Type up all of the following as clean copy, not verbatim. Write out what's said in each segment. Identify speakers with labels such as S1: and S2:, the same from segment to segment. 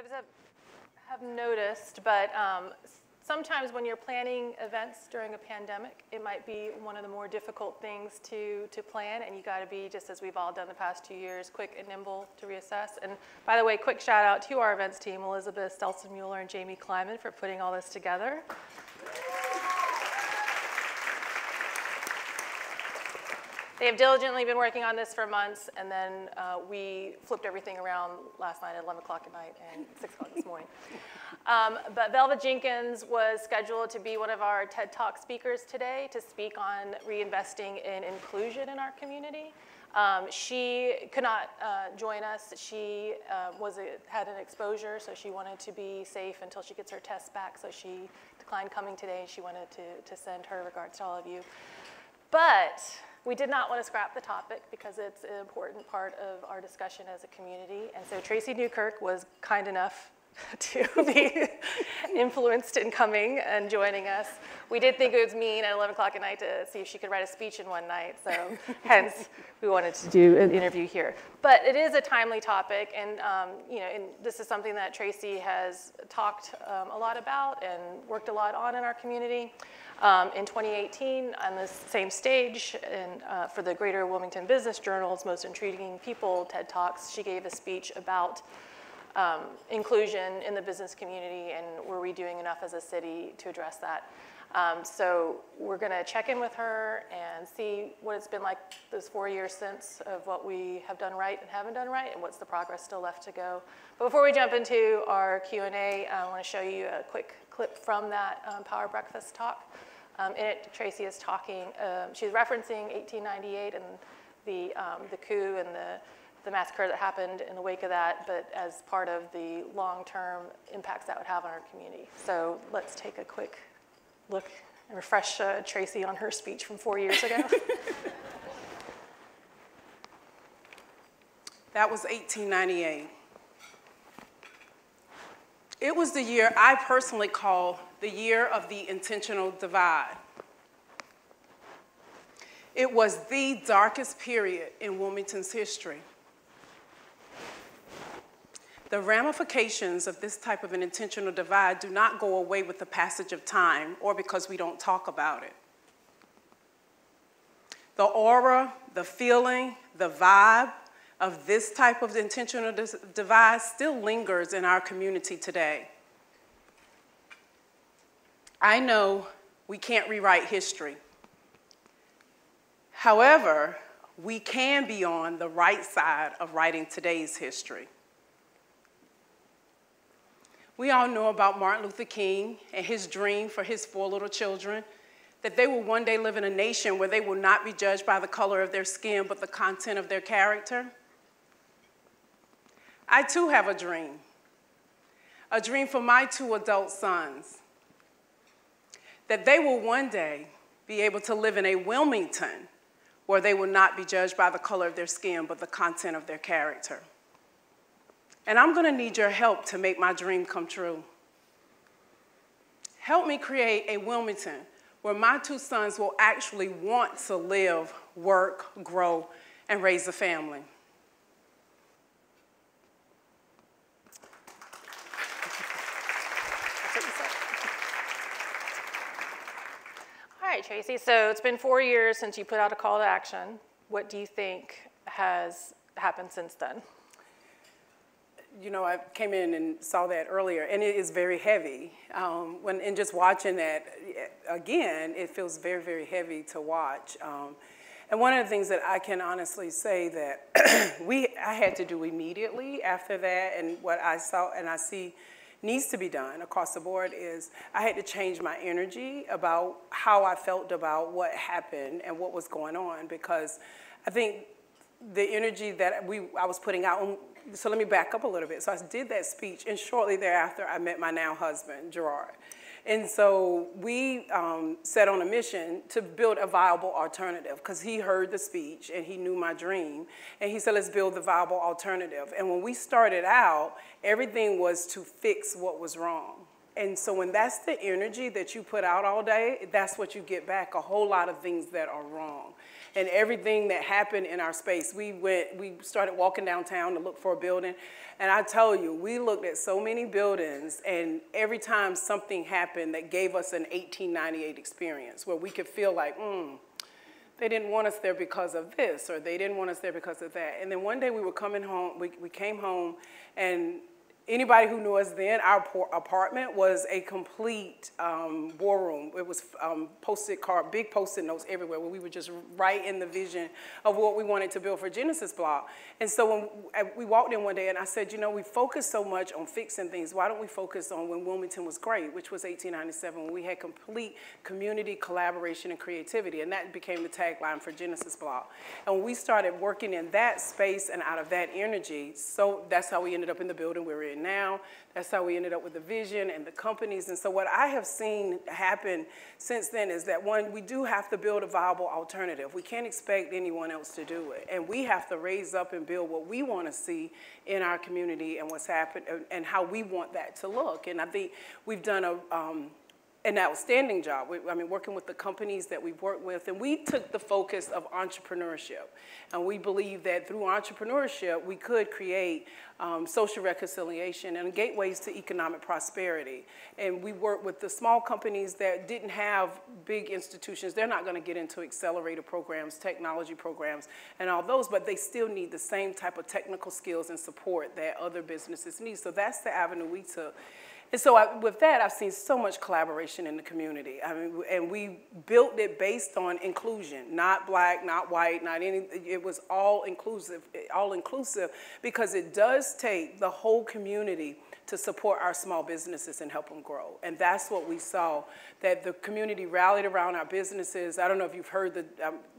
S1: guys have noticed, but sometimes when you're planning events during a pandemic, it might be one of the more difficult things to plan, and you got to be, just as we've all done the past 2 years, quick and nimble to reassess. And by the way, quick shout out to our events team, Elizabeth Stelson-Mueller and Jamie Kleiman, for putting all this together. They have diligently been working on this for months, and then we flipped everything around last night at 11 o'clock at night and 6 o'clock this morning. But Velva Jenkins was scheduled to be one of our TED Talk speakers today to speak on reinvesting in inclusion in our community. She could not join us. She had an exposure, so she wanted to be safe until she gets her tests back, so she declined coming today, and she wanted to send her regards to all of you. But we did not want to scrap the topic because it's an important part of our discussion as a community. And so Tracey Newkirk was kind enough to be influenced in coming and joining us. We did think it was mean at 11 o'clock at night to see if she could write a speech in one night, so hence we wanted to do an interview here. But it is a timely topic, and and this is something that Tracey has talked a lot about and worked a lot on in our community. In 2018, on this same stage, and for the Greater Wilmington Business Journal's Most Intriguing People TED Talks, she gave a speech about inclusion in the business community, and were we doing enough as a city to address that? So we're going to check in with her and see what it's been like those 4 years since, of what we have done right and haven't done right, and what's the progress still left to go. But before we jump into our Q&A, I want to show you a quick clip from that Power Breakfast talk. In it, Tracey is talking, she's referencing 1898 and the coup and the massacre that happened in the wake of that, but as part of the long-term impacts that would have on our community. So let's take a quick look and refresh Tracey on her speech from 4 years ago.
S2: That was 1898. It was the year I personally call the year of the intentional divide. It was the darkest period in Wilmington's history. The ramifications of this type of an intentional divide do not go away with the passage of time or because we don't talk about it. The aura, the feeling, the vibe of this type of intentional divide still lingers in our community today. I know we can't rewrite history. However, we can be on the right side of writing today's history. We all know about Martin Luther King and his dream for his 4 little children, that they will one day live in a nation where they will not be judged by the color of their skin, but the content of their character. I too have a dream for my 2 adult sons, that they will one day be able to live in a Wilmington where they will not be judged by the color of their skin, but the content of their character. And I'm going to need your help to make my dream come true. Help me create a Wilmington where my 2 sons will actually want to live, work, grow, and raise a family.
S1: All right, Tracey, so it's been 4 years since you put out a call to action. What do you think has happened since then?
S2: You know, I came in and saw that earlier, and it is very heavy. And just watching that, again, it feels very, very heavy to watch. And one of the things that I can honestly say that I had to do immediately after that, and what I saw and I see needs to be done across the board, is I had to change my energy about how I felt about what happened and what was going on, because I think the energy that I was putting out. So let me back up a little bit. So I did that speech, and shortly thereafter, I met my now husband, Gerard. And so we set on a mission to build a viable alternative, because he heard the speech and he knew my dream. And he said, let's build the viable alternative. And when we started out, everything was to fix what was wrong. And so when that's the energy that you put out all day, that's what you get back, a whole lot of things that are wrong. and everything that happened in our space. We started walking downtown to look for a building, and I tell you, we looked at so many buildings, and every time something happened that gave us an 1898 experience where we could feel like, they didn't want us there because of this, or they didn't want us there because of that. And then one day we were coming home, we came home, and anybody who knew us then, our apartment was a complete war room. It was big Post-it notes everywhere, where we would just write in the vision of what we wanted to build for Genesis Block. And so when we walked in one day, and I said, you know, we focus so much on fixing things. Why don't we focus on when Wilmington was great, which was 1897, when we had complete community collaboration and creativity, and that became the tagline for Genesis Block. And when we started working in that space and out of that energy, so that's how we ended up in the building we're in now. That's how we ended up with the vision and the companies. And so what I have seen happen since then is that, one, we do have to build a viable alternative. We can't expect anyone else to do it. And we have to raise up and build what we want to see in our community and what's happened and how we want that to look. And I think we've done an outstanding job. Working with the companies that we've worked with, and we took the focus of entrepreneurship. And we believe that through entrepreneurship, we could create social reconciliation and gateways to economic prosperity. And we work with the small companies that didn't have big institutions. They're not going to get into accelerator programs, technology programs, and all those, but they still need the same type of technical skills and support that other businesses need. So that's the avenue we took. And so with that, I've seen so much collaboration in the community. And we built it based on inclusion, not black, not white, not any. It was all inclusive because it does take the whole community to support our small businesses and help them grow. And that's what we saw, that the community rallied around our businesses. I don't know if you've heard the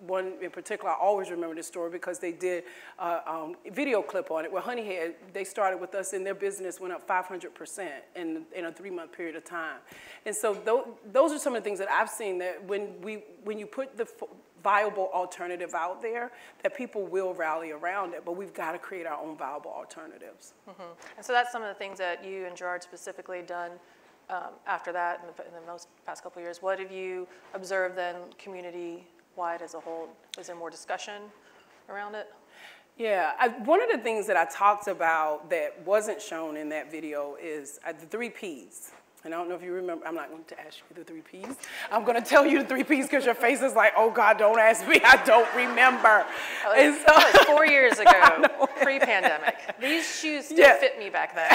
S2: one in particular, I always remember this story because they did a video clip on it, where Honeyhead, they started with us and their business went up 500% in a 3-month period of time. And so those are some of the things that I've seen, that when you put the viable alternative out there, that people will rally around it, but we've got to create our own viable alternatives.
S1: Mm-hmm. And so that's some of the things that you and Gerard specifically done after that in the most past couple of years. What have you observed then community-wide as a whole? Is there more discussion around it?
S2: Yeah, one of the things that I talked about that wasn't shown in that video is the 3 Ps. And I don't know if you remember, I'm not going to ask you the 3 Ps. I'm going to tell you the 3 Ps because your face is like, oh God, don't ask me, I don't remember.
S1: That was 4 years ago, pre-pandemic. These shoes still fit me back then.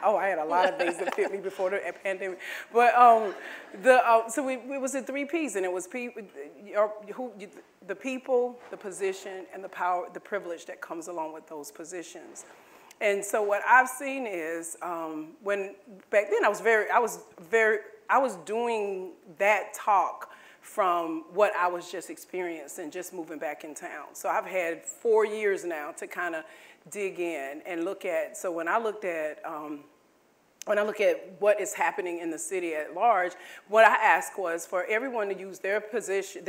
S2: Oh, I had a lot of things that fit me before the pandemic. But so it was the 3 Ps, and it was the people, the position, and the power, the privilege that comes along with those positions. And so what I've seen is when back then I was doing that talk from what I was just experiencing, just moving back in town. So I've had 4 years now to kind of dig in and look at. So when I look at what is happening in the city at large, what I asked was for everyone to use their position,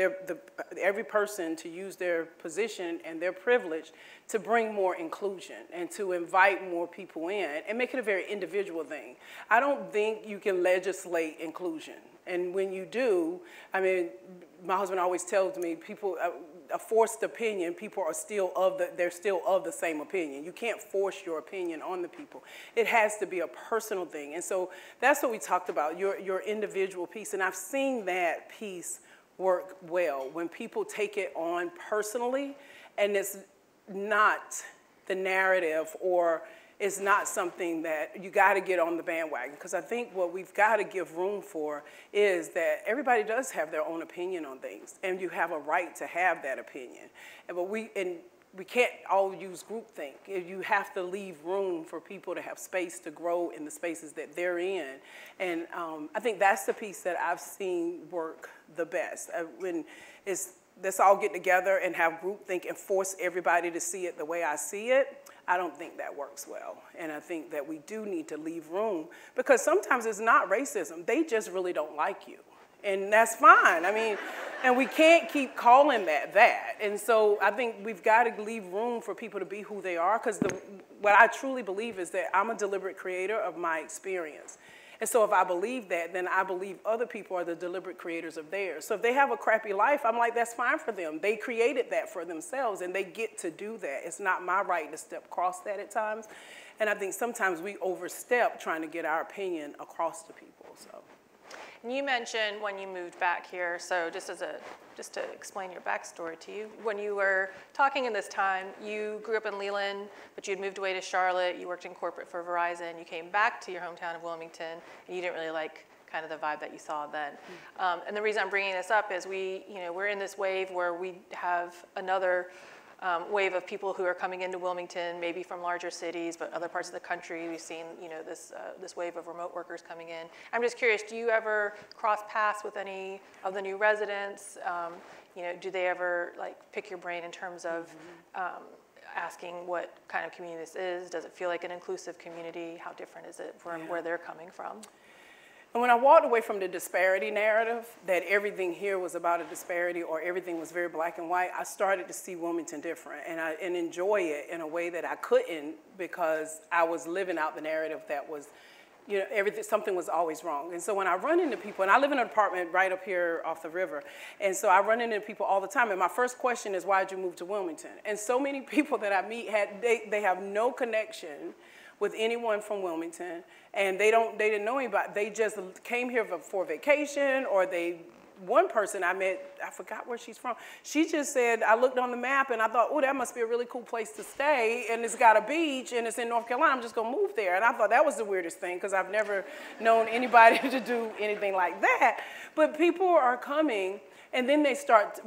S2: every person to use their position and their privilege to bring more inclusion and to invite more people in and make it a very individual thing. I don't think you can legislate inclusion. And when you do, my husband always tells me, a forced opinion, people are they're still of the same opinion. You can't force your opinion on the people. It has to be a personal thing. And so that's what we talked about, your individual piece. And I've seen that piece work well when people take it on personally, and it's not the narrative, or it's not something that you got to get on the bandwagon. Because I think what we've got to give room for is that everybody does have their own opinion on things, and you have a right to have that opinion. But we can't all use groupthink. You have to leave room for people to have space to grow in the spaces that they're in. And I think that's the piece that I've seen work the best. Let's all get together and have groupthink and force everybody to see it the way I see it. I don't think that works well. And I think that we do need to leave room, because sometimes it's not racism. They just really don't like you. And that's fine. And we can't keep calling that. And so I think we've got to leave room for people to be who they are, because what I truly believe is that I'm a deliberate creator of my experience. And so if I believe that, then I believe other people are the deliberate creators of theirs. So if they have a crappy life, I'm like, that's fine for them. They created that for themselves, and they get to do that. It's not my right to step across that at times. And I think sometimes we overstep trying to get our opinion across to people. So.
S1: And you mentioned when you moved back here, so just to explain your backstory to you, when you were talking in this time, you grew up in Leland, but you'd moved away to Charlotte, you worked in corporate for Verizon, you came back to your hometown of Wilmington, and you didn't really like kind of the vibe that you saw then. And the reason I'm bringing this up is we're in this wave where we have another wave of people who are coming into Wilmington, maybe from larger cities, but other parts of the country. We've seen, this wave of remote workers coming in. I'm just curious, do you ever cross paths with any of the new residents? Do they ever pick your brain in terms of asking what kind of community this is? Does it feel like an inclusive community? How different is it from where they're coming from?
S2: And when I walked away from the disparity narrative, that everything here was about a disparity or everything was very black and white, I started to see Wilmington different and enjoy it in a way that I couldn't because I was living out the narrative that was, something was always wrong. And so when I run into people, and I live in an apartment right up here off the river, and so I run into people all the time, and my first question is, why'd you move to Wilmington? And so many people that I meet, they have no connection with anyone from Wilmington, and they didn't know anybody. They just came here for vacation, or one person I met, I forgot where she's from, she just said, I looked on the map and I thought, oh, that must be a really cool place to stay, and it's got a beach and it's in North Carolina, I'm just gonna move there. And I thought that was the weirdest thing, because I've never known anybody to do anything like that. But people are coming, and then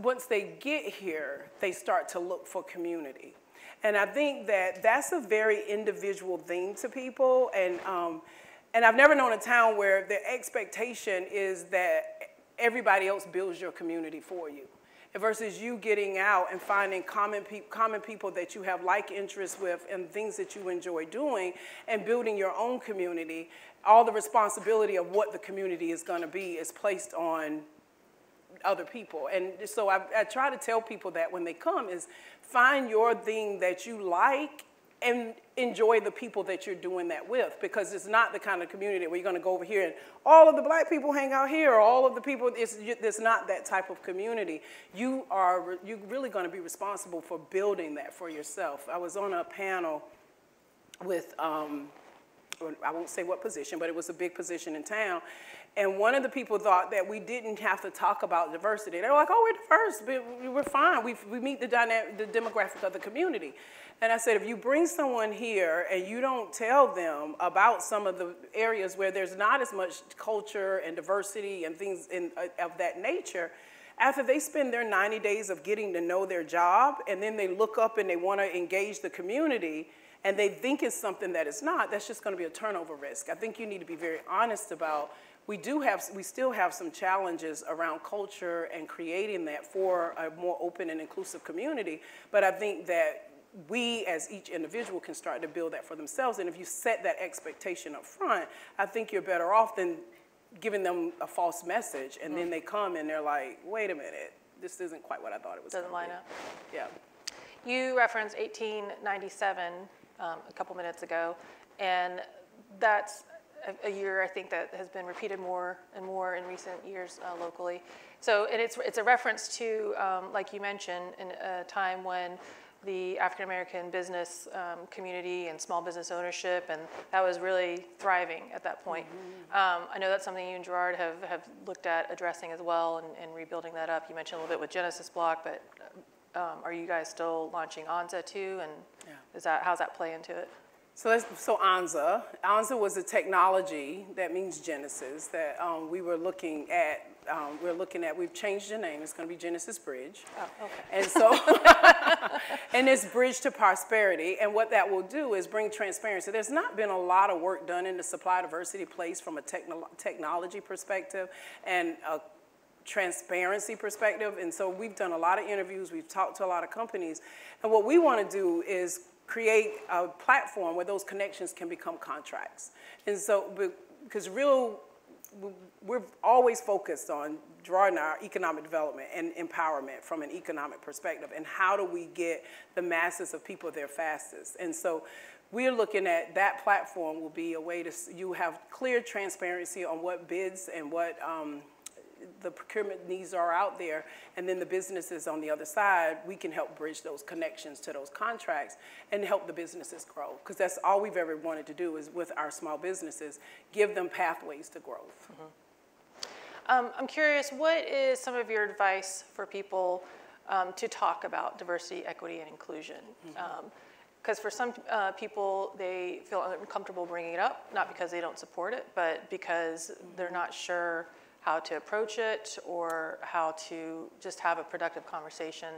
S2: once they get here, they start to look for community. And I think that that's a very individual thing to people. And I've never known a town where the expectation is that everybody else builds your community for you, versus you getting out and finding common people that you have like interests with and things that you enjoy doing and building your own community. All the responsibility of what the community is going to be is placed on other people. And so I try to tell people that when they come is find your thing that you like and enjoy the people that you're doing that with, because it's not the kind of community where you're going to go over here and all of the black people hang out here, or all of the people, it's not that type of community. You're really going to be responsible for building that for yourself. I was on a panel with, I won't say what position, but it was a big position in town. And one of the people thought that we didn't have to talk about diversity. They were like, oh, we're diverse, but we're fine. We meet the demographic of the community. And I said, if you bring someone here and you don't tell them about some of the areas where there's not as much culture and diversity and things of that nature, after they spend their 90 days of getting to know their job, and then they look up and they want to engage the community, and they think it's something that it's not, that's just going to be a turnover risk. I think you need to be very honest about, we still have some challenges around culture and creating that for a more open and inclusive community, but I think that we as each individual can start to build that for themselves, and if you set that expectation up front, I think you're better off than giving them a false message, and then they come and they're like, wait a minute, this isn't quite what I thought it was.
S1: Doesn't line up.
S2: Yeah.
S1: You referenced 1897 a couple minutes ago, and that's a year I think that has been repeated more and more in recent years locally. So, and it's a reference to, like you mentioned, in a time when the African-American business community and small business ownership, and that was really thriving at that point. I know that's something you and Gerard have looked at addressing as well and rebuilding that up. You mentioned a little bit with Genesis Block, but are you guys still launching ANZA too? And how's that play into it?
S2: So ANZA was a technology, that means Genesis, that we were looking at. We've changed the name. It's going to be Genesis Bridge.
S1: Oh, okay.
S2: And so, and it's Bridge to Prosperity. And what that will do is bring transparency. There's not been a lot of work done in the supply diversity place from a technology perspective and a transparency perspective. And so we've done a lot of interviews. We've talked to a lot of companies. And what we want to do is create a platform where those connections can become contracts. And so, because real we're always focused on drawing our economic development and empowerment from an economic perspective, and how do we get the masses of people there fastest. And so we're looking at that platform will be a way to, you have clear transparency on what bids and what the procurement needs are out there, and then the businesses on the other side, we can help bridge those connections to those contracts and help the businesses grow, because that's all we've ever wanted to do is with our small businesses, give them pathways to growth.
S1: I'm curious, what is some of your advice for people to talk about diversity, equity, and inclusion? Because for some people, they feel uncomfortable bringing it up, not because they don't support it, but because they're not sure how to approach it or how to just have a productive conversation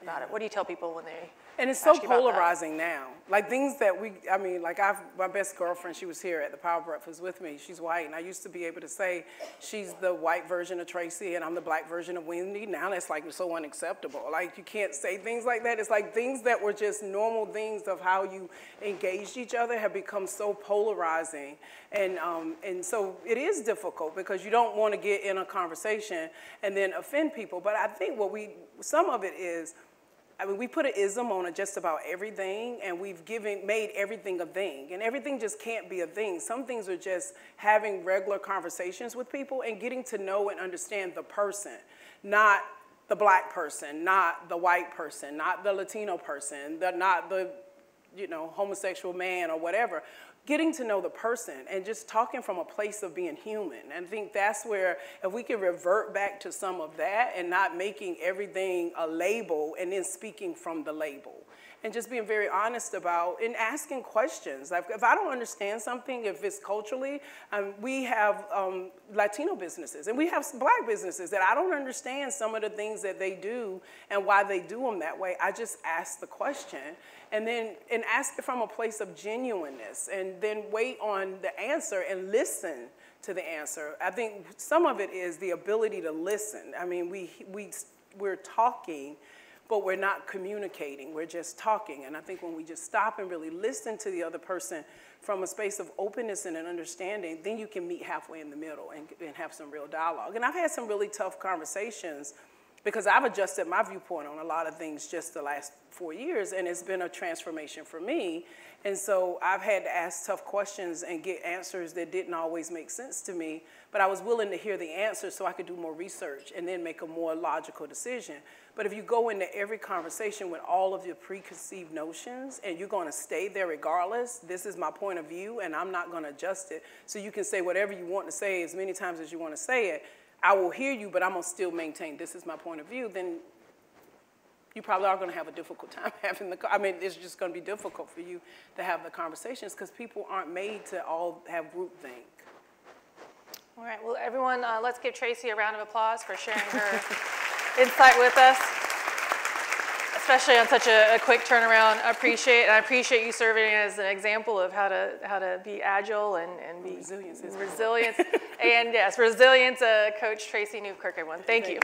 S1: about it. What do you tell people when they
S2: And it's so polarizing now. Like things that I mean, like my best girlfriend, she was here at the Power Breakfast with me. She's white, and I used to be able to say she's the white version of Tracey and I'm the black version of Wendy. Now that's like so unacceptable. Like you can't say things like that. It's like things that were just normal things of how you engaged each other have become so polarizing. And so it is difficult because you don't want to get in a conversation and then offend people. But I think some of it is, I mean, we put an ism on just about everything, and we've made everything a thing, and everything just can't be a thing. Some things are just having regular conversations with people and getting to know and understand the person, not the black person, not the white person, not the Latino person, not the homosexual man or whatever. Getting to know the person and just talking from a place of being human. And I think that's where, if we can revert back to some of that and not making everything a label and then speaking from the label. And just being very honest about and asking questions. Like if I don't understand something, if it's culturally, we have Latino businesses and we have some black businesses that I don't understand some of the things that they do and why they do them that way. I just ask the question and ask it from a place of genuineness and then wait on the answer and listen to the answer. I think some of it is the ability to listen. I mean, we're talking, but we're not communicating, we're just talking. And I think when we just stop and really listen to the other person from a space of openness and an understanding, then you can meet halfway in the middle and have some real dialogue. And I've had some really tough conversations because I've adjusted my viewpoint on a lot of things just the last 4 years, and it's been a transformation for me. And so I've had to ask tough questions and get answers that didn't always make sense to me, but I was willing to hear the answers so I could do more research and then make a more logical decision. But if you go into every conversation with all of your preconceived notions and you're going to stay there regardless, this is my point of view and I'm not going to adjust it, so you can say whatever you want to say as many times as you want to say it, I will hear you, but I'm going to still maintain this is my point of view, then you probably are going to have a difficult time having it's just going to be difficult for you to have the conversations because people aren't made to all have groupthink.
S1: All right, well, everyone, let's give Tracey a round of applause for sharing her insight with us, especially on such a quick turnaround. I appreciate you serving as an example of how to be agile and be resilient. And yes, resilience, Coach Tracey Newkirk, everyone. Thank you.